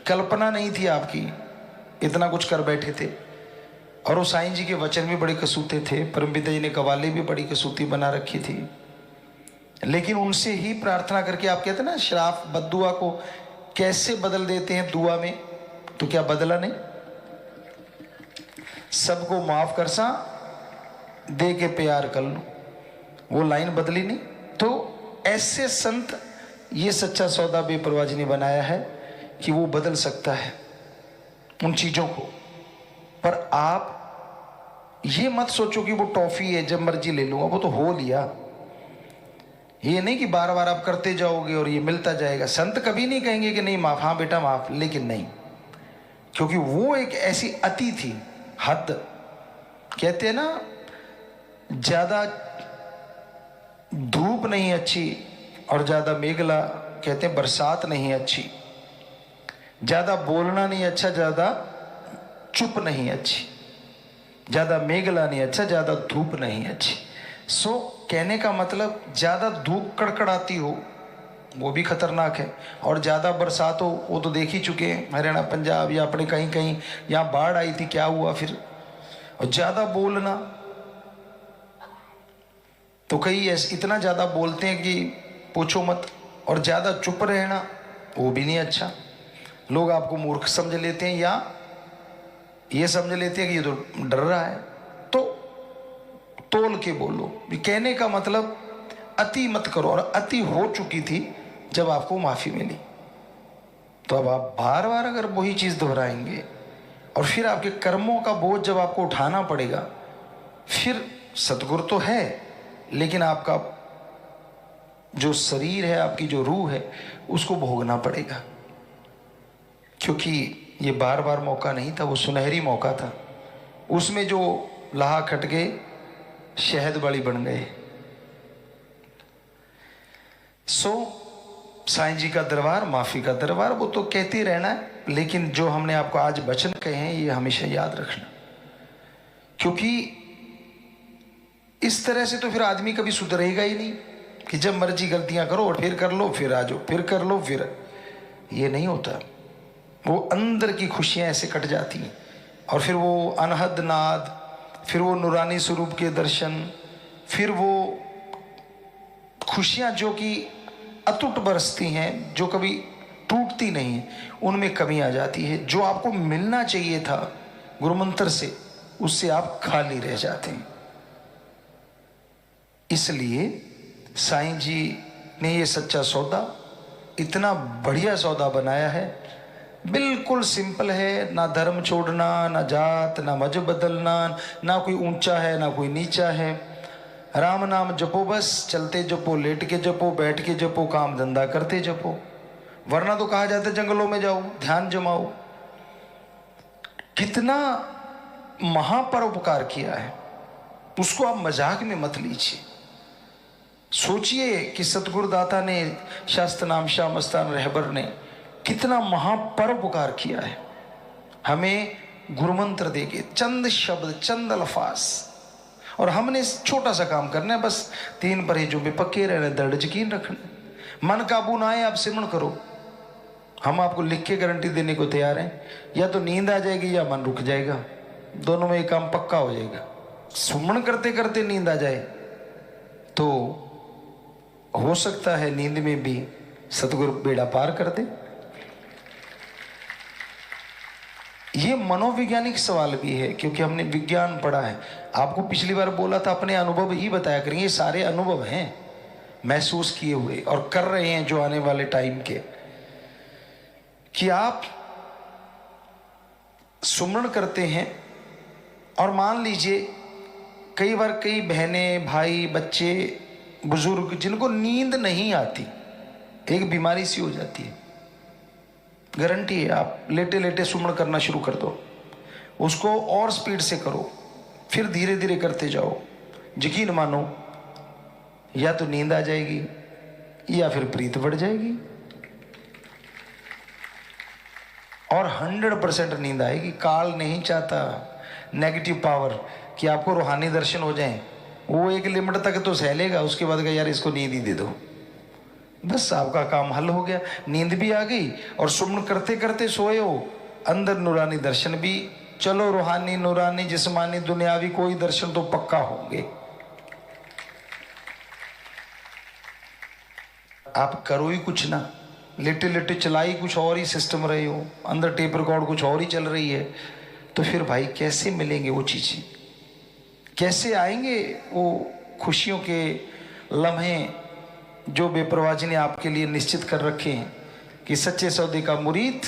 कल्पना नहीं थी आपकी, इतना कुछ कर बैठे थे। और वो साईं जी के वचन भी बड़े कसूते थे, परमपिता जी ने कवाली भी बड़ी कसूती बना रखी थी, लेकिन उनसे ही प्रार्थना करके, आप कहते हैं ना श्राप बद्दुआ को कैसे बदल देते हैं दुआ में, तो क्या बदला नहीं? सबको माफ कर सा दे के प्यार कर लो, वो लाइन बदली नहीं। तो ऐसे संत, ये सच्चा सौदा बेपरवाह जी ने बनाया है कि वो बदल सकता है उन चीजों को। पर आप ये मत सोचो कि वो टॉफी है जब मर्जी ले लूंगा, वो तो हो लिया। ये नहीं कि बार बार आप करते जाओगे और ये मिलता जाएगा। संत कभी नहीं कहेंगे कि नहीं माफ, हाँ बेटा माफ, लेकिन नहीं, क्योंकि वो एक ऐसी अति थी, हद। कहते हैं ना, ज्यादा धूप नहीं अच्छी और ज्यादा मेघला, कहते हैं बरसात नहीं अच्छी, ज्यादा बोलना नहीं अच्छा, ज्यादा चुप नहीं अच्छी, ज्यादा मेघला नहीं अच्छा, ज्यादा धूप नहीं अच्छी। सो कहने का मतलब, ज्यादा धूप कड़कड़ाती हो वो भी खतरनाक है, और ज्यादा बरसात हो वो तो देख ही चुके हैं, हरियाणा पंजाब या अपने कहीं कहीं यहाँ बाढ़ आई थी, क्या हुआ फिर। और ज्यादा बोलना, तो कई ऐसे इतना ज्यादा बोलते हैं कि पूछो मत। और ज्यादा चुप रहना वो भी नहीं अच्छा, लोग आपको मूर्ख समझ लेते हैं, या ये समझ लेते हैं कि ये तो डर रहा है। तो तोल के बोलो। कहने का मतलब, अति मत करो, और अति हो चुकी थी जब आपको माफी मिली। तो अब आप बार बार अगर वही चीज दोहराएंगे और फिर आपके कर्मों का बोझ जब आपको उठाना पड़ेगा, फिर सतगुरु तो है, लेकिन आपका जो शरीर है, आपकी जो रूह है, उसको भोगना पड़ेगा। क्योंकि ये बार बार मौका नहीं था, वो सुनहरी मौका था। उसमें जो लाहा खट गए, शहद वाली बन गए। सो साईं जी का दरबार, माफी का दरबार, वो तो कहते ही रहना है, लेकिन जो हमने आपको आज वचन कहे हैं ये हमेशा याद रखना। क्योंकि इस तरह से तो फिर आदमी कभी सुधरेगा ही नहीं कि जब मर्जी गलतियां करो और फिर कर लो, फिर आ जाओ, फिर कर लो, फिर। ये नहीं होता। वो अंदर की खुशियां ऐसे कट जाती हैं, और फिर वो अनहद नाद, फिर वो नूरानी स्वरूप के दर्शन, फिर वो खुशियां जो कि अटूट बरसती हैं, जो कभी टूटती नहीं, उनमें कमी आ जाती है। जो आपको मिलना चाहिए था गुरुमंत्र से, उससे आप खाली रह जाते हैं। इसलिए साईं जी ने ये सच्चा सौदा, इतना बढ़िया सौदा बनाया है। बिल्कुल सिंपल है, ना धर्म छोड़ना, ना जात, ना मजहब बदलना, ना कोई ऊंचा है ना कोई नीचा है। राम नाम जपो, बस चलते जपो, लेट के जपो, बैठ के जपो, काम धंधा करते जपो। वरना तो कहा जाता है जंगलों में जाओ, ध्यान जमाओ। कितना महापरोपकार किया है, उसको आप मजाक में मत लीजिए। सोचिए कि सतगुरुदाता ने, शास्त्र नाम श्याम मस्तान रहबर ने कितना महापरोपकार किया है। हमें गुरुमंत्र देके चंद शब्द, चंद अल्फाज, और हमने छोटा सा काम करना है, बस 3 परहेजों पे पक्के रहना, दृढ़ यकीन रखना। मन काबू ना आए आप सिमरण करो, हम आपको लिख के गारंटी देने को तैयार हैं। या तो नींद आ जाएगी या मन रुक जाएगा, दोनों में एक काम पक्का हो जाएगा। सुमन करते करते नींद आ जाए तो हो सकता है नींद में भी सतगुरु बेड़ा पार कर दे। ये मनोवैज्ञानिक सवाल भी है, क्योंकि हमने विज्ञान पढ़ा है। आपको पिछली बार बोला था अपने अनुभव ही बताया करेंगे, सारे अनुभव हैं महसूस किए हुए और कर रहे हैं जो आने वाले टाइम के, कि आप सुमरण करते हैं और मान लीजिए कई बार कई बहनें, भाई, बच्चे, बुजुर्ग जिनको नींद नहीं आती, एक बीमारी सी हो जाती है, गारंटी है आप लेटे लेटे सुमरण करना शुरू कर दो, उसको और स्पीड से करो, फिर धीरे धीरे करते जाओ, यकीन मानो या तो नींद आ जाएगी या फिर प्रीत बढ़ जाएगी, और 100% नींद आएगी। काल नहीं चाहता नेगेटिव पावर कि आपको रूहानी दर्शन हो जाएं, वो एक लिमिट तक तो सह लेगा, उसके बाद यार इसको नींद ही दे दो, बस आपका काम हल हो गया। नींद भी आ गई और सुमन करते करते सोए हो, अंदर नूरानी दर्शन भी। चलो रूहानी, नूरानी, जिस्मानी, दुनियावी कोई दर्शन तो पक्का होंगे। आप करो ही कुछ ना, लेटे लेटे चलाई कुछ और ही सिस्टम रहे हो, अंदर टेप रिकॉर्ड कुछ और ही चल रही है, तो फिर भाई कैसे मिलेंगे वो चीजें, कैसे आएंगे वो खुशियों के लम्हे जो बेपरवाह जी ने आपके लिए निश्चित कर रखे हैं। कि सच्चे सौदे का मुरीद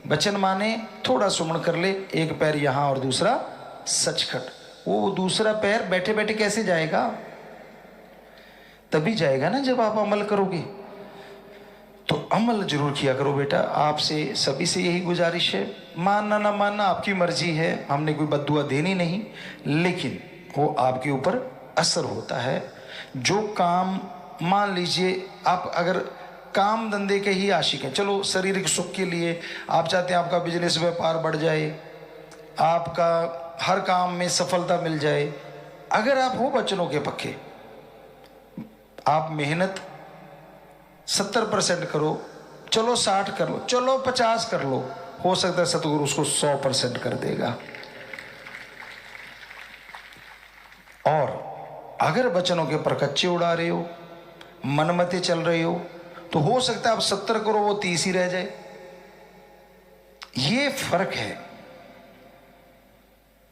वचन माने, थोड़ा सुमन कर ले, एक पैर यहां और दूसरा सचखट। वो दूसरा पैर बैठे बैठे कैसे जाएगा? तभी जाएगा ना जब आप अमल करोगे। तो अमल जरूर किया करो बेटा, आपसे सभी से यही गुजारिश है। मानना ना मानना आपकी मर्जी है, हमने कोई बद्दुआ देनी नहीं, लेकिन वो आपके ऊपर असर होता है। जो काम, मान लीजिए आप अगर काम धंधे के ही आशिक हैं, चलो शारीरिक सुख के लिए आप चाहते हैं आपका बिजनेस व्यापार बढ़ जाए, आपका हर काम में सफलता मिल जाए, अगर आप हो वचनों के पक्के, आप मेहनत 70% करो, चलो 60 कर लो, चलो 50 कर लो, हो सकता है सतगुरु उसको 100% कर देगा। और अगर वचनों के पर कच्चे उड़ा रहे हो, मनमते चल रहे हो, तो हो सकता है आप 70 करो, वो 30 ही रह जाए। ये फर्क है।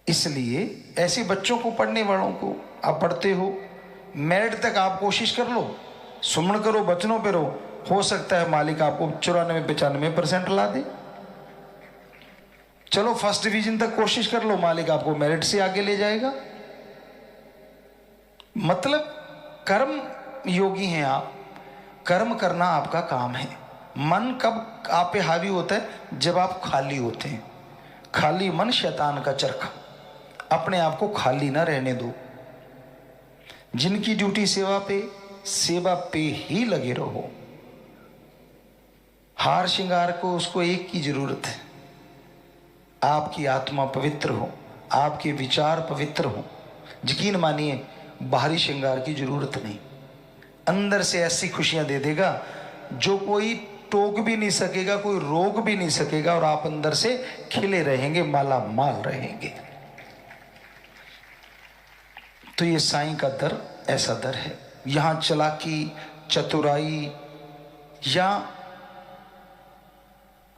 इसलिए ऐसे बच्चों को, पढ़ने वालों को, आप पढ़ते हो, मेरिट तक आप कोशिश कर लो, सुमन करो, वचनों पे रहो, हो सकता है मालिक आपको 94-95% ला दे। चलो फर्स्ट डिवीजन तक कोशिश कर लो, मालिक आपको मेरिट से आगे ले जाएगा। मतलब कर्म योगी हैं आप, कर्म करना आपका काम है। मन कब आप पे हावी होता है? जब आप खाली होते हैं। खाली मन शैतान का चरखा, अपने आप को खाली ना रहने दो। जिनकी ड्यूटी सेवा पे ही लगे रहो। हार श्रृंगार को उसको एक की जरूरत है, आपकी आत्मा पवित्र हो, आपके विचार पवित्र हो। यकीन मानिए बाहरी श्रृंगार की जरूरत नहीं, अंदर से ऐसी खुशियां दे देगा जो कोई टोक भी नहीं सकेगा, कोई रोक भी नहीं सकेगा, और आप अंदर से खिले रहेंगे, माला माल रहेंगे। तो ये साईं का दर ऐसा दर है। यहां चालाकी, चतुराई, या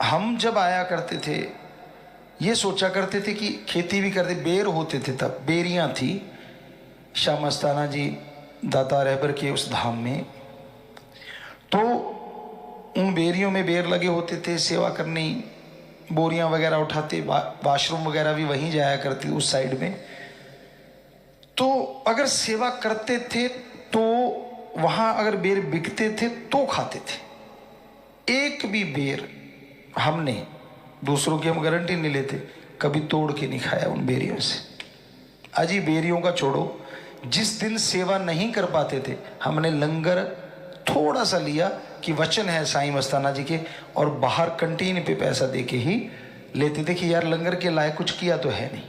हम जब आया करते थे ये सोचा करते थे कि खेती भी करते, बेर होते थे, तब बेरियां थी शाह मस्ताना जी दाता रहबर के उस धाम में। तो उन बेरियों में बेर लगे होते थे, सेवा करनी, बोरियां वगैरह उठाते, वाशरूम वगैरह भी वहीं जाया करती उस साइड में। तो अगर सेवा करते थे तो वहां अगर बेर बिकते थे तो खाते थे। एक भी बेर हमने, दूसरों की हम गारंटी नहीं लेते, कभी तोड़ के नहीं खाया उन बेरियों से। अजी बेरियों का छोड़ो, जिस दिन सेवा नहीं कर पाते थे, हमने लंगर थोड़ा सा लिया कि वचन है साईं मस्ताना जी के, और बाहर कंटीन पे पैसा दे के ही लेते थे कि यार लंगर के लायक कुछ किया तो है नहीं।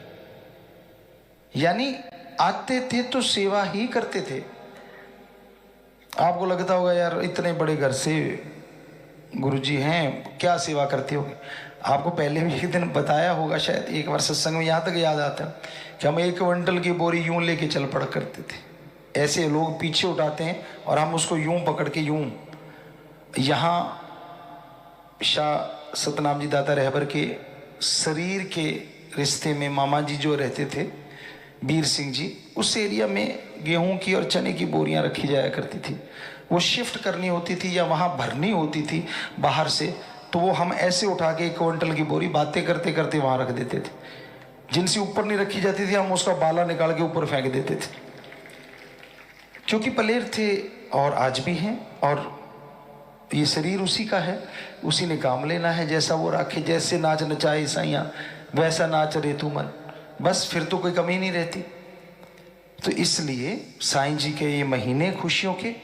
यानी आते थे तो सेवा ही करते थे। आपको लगता होगा यार इतने बड़े घर से गुरुजी हैं, क्या सेवा करते होंगे। आपको पहले भी एक दिन बताया होगा शायद, एक बार सत्संग में, यहाँ तक याद आता है कि हम 1 क्विंटल की बोरी यूं लेके चल पड़ा करते थे। ऐसे लोग पीछे उठाते हैं और हम उसको यूं पकड़ के यूं। यहाँ शाह सतनाम जी दाता रहबर के शरीर के रिश्ते में मामा जी जो रहते थे, वीर सिंह जी, उस एरिया में गेहूं की और चने की बोरियां रखी जाया करती थी। वो शिफ्ट करनी होती थी या वहाँ भरनी होती थी बाहर से, तो वो हम ऐसे उठा के 1 क्विंटल की बोरी बातें करते करते वहाँ रख देते थे। जिनसे ऊपर नहीं रखी जाती थी हम उसका बाला निकाल के ऊपर फेंक देते थे, क्योंकि पलेर थे और आज भी हैं, और ये शरीर उसी का है, उसी ने काम लेना है। जैसा वो राखे, जैसे नाच नचाए साइया वैसा नाच रे तू मन, बस फिर तो कोई कमी नहीं रहती। तो इसलिए साईं जी के ये महीने खुशियों के,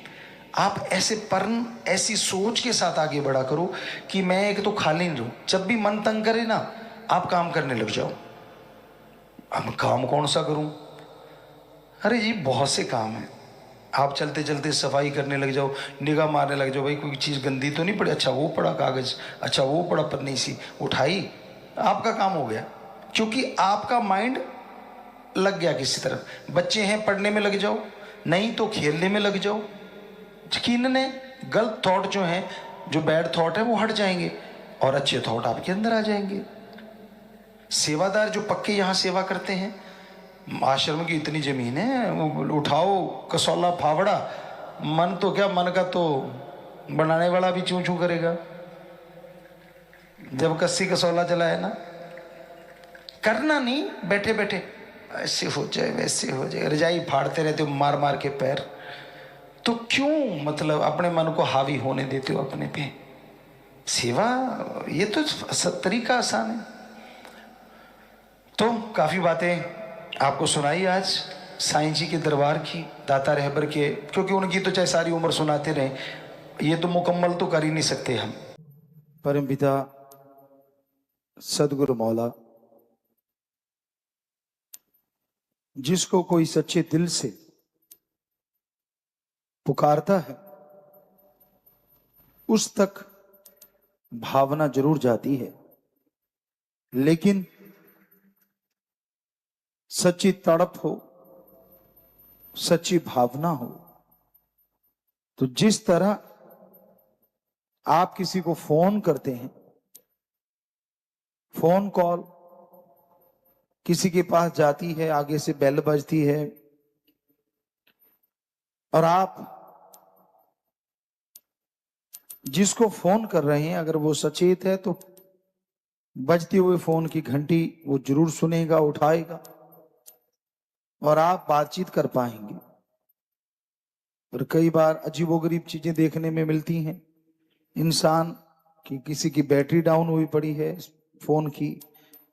आप ऐसे पर्ण, ऐसी सोच के साथ आगे बढ़ा करो कि मैं एक तो खाली नहीं रहूं। जब भी मन तंग करे ना, आप काम करने लग जाओ। अब काम कौन सा करूं? अरे जी बहुत से काम है। आप चलते चलते सफाई करने लग जाओ, निगाह मारने लग जाओ, भाई कोई चीज़ गंदी तो नहीं पड़ी, अच्छा वो पड़ा कागज, अच्छा वो पड़ा पन्नी सी, उठाई, आपका काम हो गया। क्योंकि आपका माइंड लग गया किसी तरफ। बच्चे हैं, पढ़ने में लग जाओ, नहीं तो खेलने में लग जाओ। यकीनन गलत थॉट जो हैं, जो बैड थॉट है, वो हट जाएंगे और अच्छे थॉट आपके अंदर आ जाएंगे। सेवादार जो पक्के यहाँ सेवा करते हैं, आश्रम की इतनी जमीन है, वो उठाओ कसौला फावड़ा, मन तो क्या, मन का तो बनाने वाला भी चूं चूं करेगा जब कस्सी कसौला चलाए ना। करना नहीं, बैठे बैठे ऐसे हो जाए वैसे हो जाए, रजाई फाड़ते रहते हो मार मार के पैर, तो क्यों मतलब अपने मन को हावी होने देते हो अपने पे। सेवा ये तो तरीका आसान है। तो काफी बातें आपको सुनाई आज साईं जी के दरबार की, दाता रहबर के, क्योंकि उनकी तो चाहे सारी उम्र सुनाते रहे, ये तो मुकम्मल तो कर ही नहीं सकते हम। परम पिता सदगुरु मौला, जिसको कोई सच्चे दिल से पुकारता है उस तक भावना जरूर जाती है, लेकिन सच्ची तड़प हो, सच्ची भावना हो, तो जिस तरह आप किसी को फोन करते हैं, फोन कॉल किसी के पास जाती है, आगे से बेल बजती है और आप जिसको फोन कर रहे हैं अगर वो सचेत है तो बजते हुए फोन की घंटी वो जरूर सुनेगा, उठाएगा और आप बातचीत कर पाएंगे। और कई बार अजीबोगरीब चीजें देखने में मिलती हैं। इंसान की किसी की बैटरी डाउन हुई पड़ी है फोन की,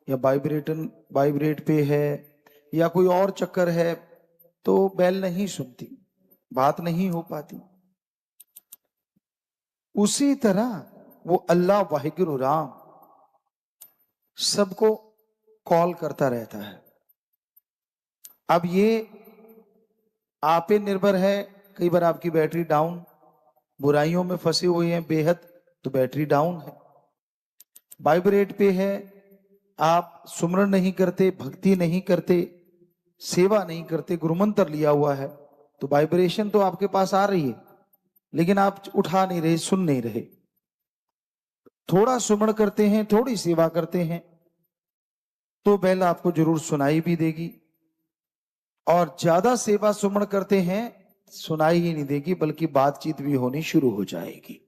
या वाइब्रेट पे है, या कोई और चक्कर है, तो बेल नहीं सुनती, बात नहीं हो पाती। उसी तरह वो अल्लाह वाहिगुरु राम सबको कॉल करता रहता है। अब ये आप पे निर्भर है। कई बार आपकी बैटरी डाउन, बुराइयों में फंसे हुए हैं बेहद, तो बैटरी डाउन है, वाइब्रेट पे है, आप सुमरण नहीं करते, भक्ति नहीं करते, सेवा नहीं करते, गुरुमंत्र लिया हुआ है, तो वाइब्रेशन तो आपके पास आ रही है लेकिन आप उठा नहीं रहे, सुन नहीं रहे। थोड़ा सुमरण करते हैं, थोड़ी सेवा करते हैं, तो बेल आपको जरूर सुनाई भी देगी। और ज्यादा सेवा सुमरण करते हैं, सुनाई ही नहीं देगी, बल्कि बातचीत भी होनी शुरू हो जाएगी।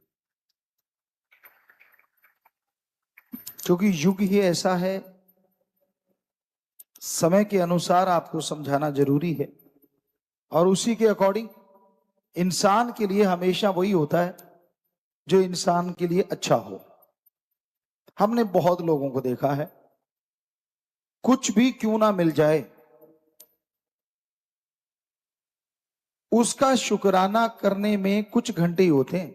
क्योंकि युग ही ऐसा है, समय के अनुसार आपको समझाना जरूरी है और उसी के अकॉर्डिंग इंसान के लिए हमेशा वही होता है जो इंसान के लिए अच्छा हो। हमने बहुत लोगों को देखा है, कुछ भी क्यों ना मिल जाए, उसका शुक्राना करने में कुछ घंटे ही होते हैं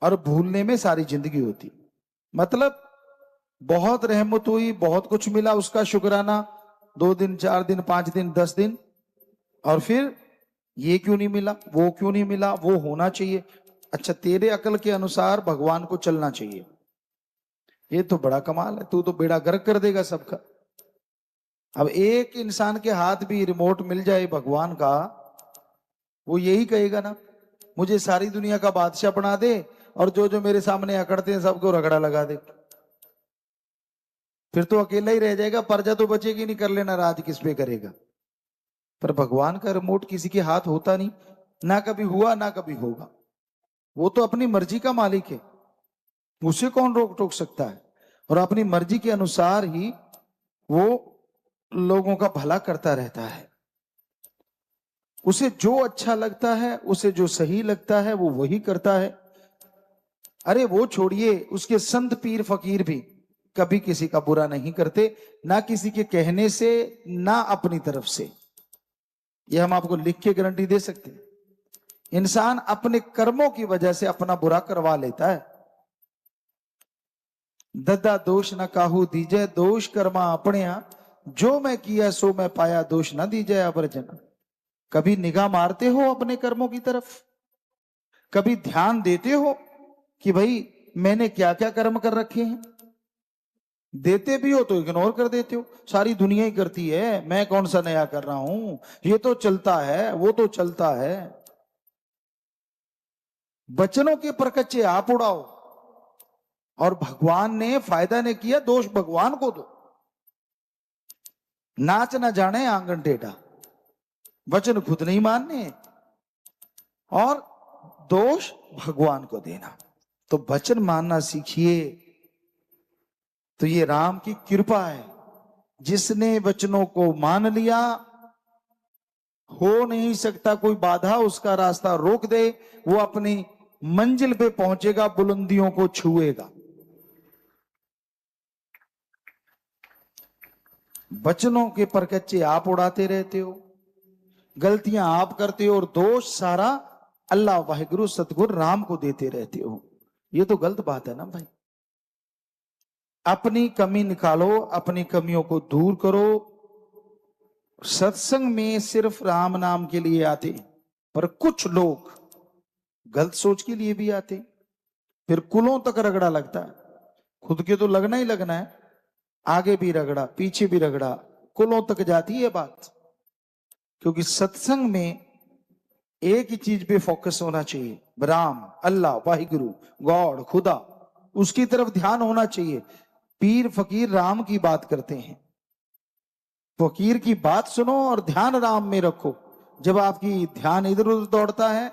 और भूलने में सारी जिंदगी होती। मतलब बहुत रहमत हुई, बहुत कुछ मिला, उसका शुक्राना 2 दिन 4 दिन 5 दिन 10 दिन, और फिर ये क्यों नहीं मिला, वो क्यों नहीं मिला, वो होना चाहिए। अच्छा, तेरे अकल के अनुसार भगवान को चलना चाहिए, ये तो बड़ा कमाल है, तू तो बेड़ा गर्क कर देगा सबका। अब एक इंसान के हाथ भी रिमोट मिल जाए भगवान का, वो यही कहेगा ना, मुझे सारी दुनिया का बादशाह बना दे और जो जो मेरे सामने अकड़ते हैं सबको रगड़ा लगा दे। फिर तो अकेला ही रह जाएगा, प्रजा तो बचेगी नहीं, कर लेना राज किस पे करेगा। पर भगवान का रिमोट किसी के हाथ होता नहीं, ना कभी हुआ ना कभी होगा। वो तो अपनी मर्जी का मालिक है, उसे कौन रोक टोक सकता है। और अपनी मर्जी के अनुसार ही वो लोगों का भला करता रहता है। उसे जो अच्छा लगता है, उसे जो सही लगता है, वो वही करता है। अरे वो छोड़िए, उसके संत पीर फकीर भी कभी किसी का बुरा नहीं करते, ना किसी के कहने से ना अपनी तरफ से। यह हम आपको लिख के गारंटी दे सकते हैं। इंसान अपने कर्मों की वजह से अपना बुरा करवा लेता है। दद्दा दोष न काहू दीजय, दोष कर्मा अपने यहां, जो मैं किया सो मैं पाया, दोष न दीजय अवर्जना। कभी निगाह मारते हो अपने कर्मों की तरफ? कभी ध्यान देते हो कि भाई मैंने क्या क्या कर्म कर रखे हैं? देते भी हो तो इग्नोर कर देते हो, सारी दुनिया ही करती है, मैं कौन सा नया कर रहा हूं, ये तो चलता है, वो तो चलता है। बचनों के परकच्चे आप उड़ाओ, और भगवान ने फायदा ने किया, दोष भगवान को दो। नाच ना जाने आंगन टेढ़ा, वचन खुद नहीं मानने और दोष भगवान को देना। तो वचन मानना सीखिए। तो ये राम की कृपा है, जिसने वचनों को मान लिया, हो नहीं सकता कोई बाधा उसका रास्ता रोक दे, वो अपनी मंजिल पे पहुंचेगा, बुलंदियों को छुएगा। वचनों के परकच्चे आप उड़ाते रहते हो, गलतियां आप करते हो, और दोष सारा अल्लाह वाहिगुरु सतगुरु राम को देते रहते हो। ये तो गलत बात है ना भाई। अपनी कमी निकालो, अपनी कमियों को दूर करो। सत्संग में सिर्फ राम नाम के लिए आते, पर कुछ लोग गलत सोच के लिए भी आते, फिर कुलों तक रगड़ा लगता है। खुद के तो लगना ही लगना है, आगे भी रगड़ा पीछे भी रगड़ा, कुलों तक जाती है बात। क्योंकि सत्संग में एक ही चीज पे फोकस होना चाहिए, राम, अल्लाह, वाहिगुरु, गॉड, खुदा, उसकी तरफ ध्यान होना चाहिए। पीर फकीर राम की बात करते हैं, फकीर की बात सुनो और ध्यान राम में रखो। जब आपकी ध्यान इधर उधर दौड़ता है,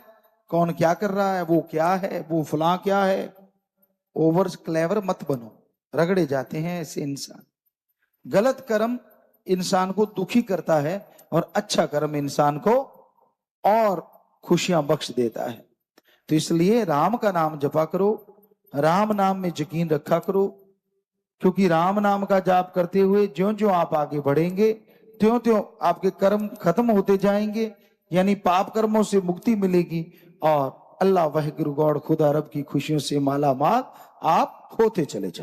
कौन क्या कर रहा है, वो क्या है, वो फलां क्या है, ओवर क्लेवर मत बनो, रगड़े जाते हैं ऐसे इंसान। गलत कर्म इंसान को दुखी करता है और अच्छा कर्म इंसान को और खुशियां बख्श देता है। तो इसलिए राम का नाम जपा करो, राम नाम में यकीन रखा करो। क्योंकि राम नाम का जाप करते हुए ज्यों ज्यों आप आगे बढ़ेंगे, त्यों त्यों आपके कर्म खत्म होते जाएंगे, यानी पाप कर्मों से मुक्ति मिलेगी, और अल्लाह वाहिगुरु गॉड खुदा रब की खुशियों से माला माल आप होते चले जाए।